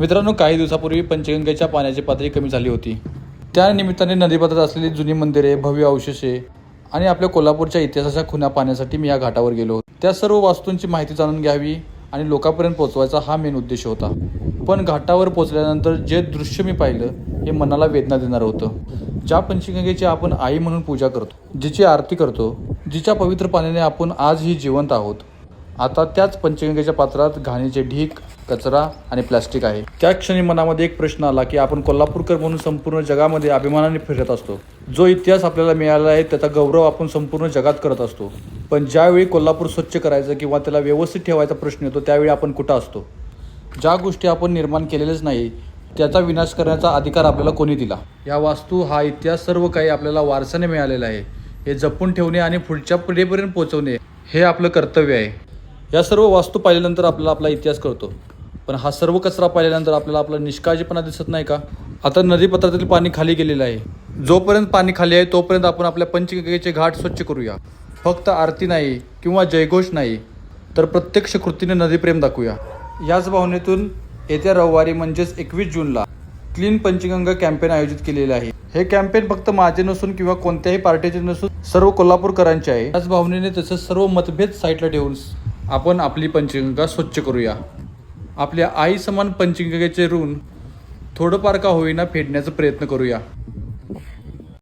मित्रांनो, काही दिवसापूर्वी पंचगंगेच्या पाण्याची पातळी कमी झाली होती. त्या निमित्ताने नदीपात्रात असलेली जुनी मंदिरे, भव्य अवशेषे आणि आपल्या कोल्हापूरच्या इतिहासाच्या खुणा पाहण्यासाठी मी या घाटावर गेलो होतो. त्या सर्व वास्तूंची माहिती जाणून घ्यावी आणि लोकांपर्यंत पोहोचवायचा हा मेन उद्देश होता. पण घाटावर पोहोचल्यानंतर जे दृश्य मी पाहिलं हे मनाला वेदना देणारं होतं. ज्या पंचगंगेची आपण आई म्हणून पूजा करतो, जिची आरती करतो, जिच्या पवित्र पाण्याने आपण आजही जिवंत आहोत, आता त्याच पंचगंगेच्या पात्रात घाणीचे ढीग, कचरा आणि प्लॅस्टिक आहे. त्या क्षणी मनामध्ये एक प्रश्न आला की आपण कोल्हापूरकर म्हणून संपूर्ण जगामध्ये अभिमानाने फिरत असतो. जो इतिहास आपल्याला मिळाला आहे त्याचा गौरव आपण संपूर्ण जगात करत असतो. पण ज्यावेळी कोल्हापूर स्वच्छ करायचं किंवा त्याला व्यवस्थित ठेवायचा प्रश्न येतो त्यावेळी आपण कुठं असतो? ज्या गोष्टी आपण निर्माण केलेल्याच नाही त्याचा विनाश करण्याचा अधिकार आपल्याला कोणी दिला? या वास्तू, हा इतिहास, सर्व काही आपल्याला वारसाने मिळालेला आहे. हे जपून ठेवणे आणि पुढच्या पिढीपर्यंत पोहोचवणे हे आपलं कर्तव्य आहे. या सर्व वास्तू पाहिल्यानंतर आपल्याला आपला इतिहास कळतो. पण हा सर्व कचरा पाहिल्यानंतर आपल्याला आपला निष्काळजीपणा दिसत नाही का? आता नदीपात्रातील पाणी खाली गेलेलं आहे. जोपर्यंत पाणी खाली आहे तोपर्यंत आपण आपल्या पंचगंगेचे घाट स्वच्छ करूया. फक्त आरती नाही किंवा जयघोष नाही, तर प्रत्यक्ष कृतीने नदीप्रेम दाखवूया. याच भावनेतून येत्या रविवारी म्हणजेच 21 जूनला क्लीन पंचगंगा कॅम्पेन आयोजित केलेले आहे. हे कॅम्पेन फक्त माझे नसून किंवा कोणत्याही पार्टीचे नसून सर्व कोल्हापूरकरांचे आहे. याच भावनेने तसंच सर्व मतभेद साईडला ठेवून आपण आपली पंचगंगा स्वच्छ करूया. आपल्या आई समान पंचगंगेचे ऋण थोडंफार का होईना फेडण्याचा प्रयत्न करूया.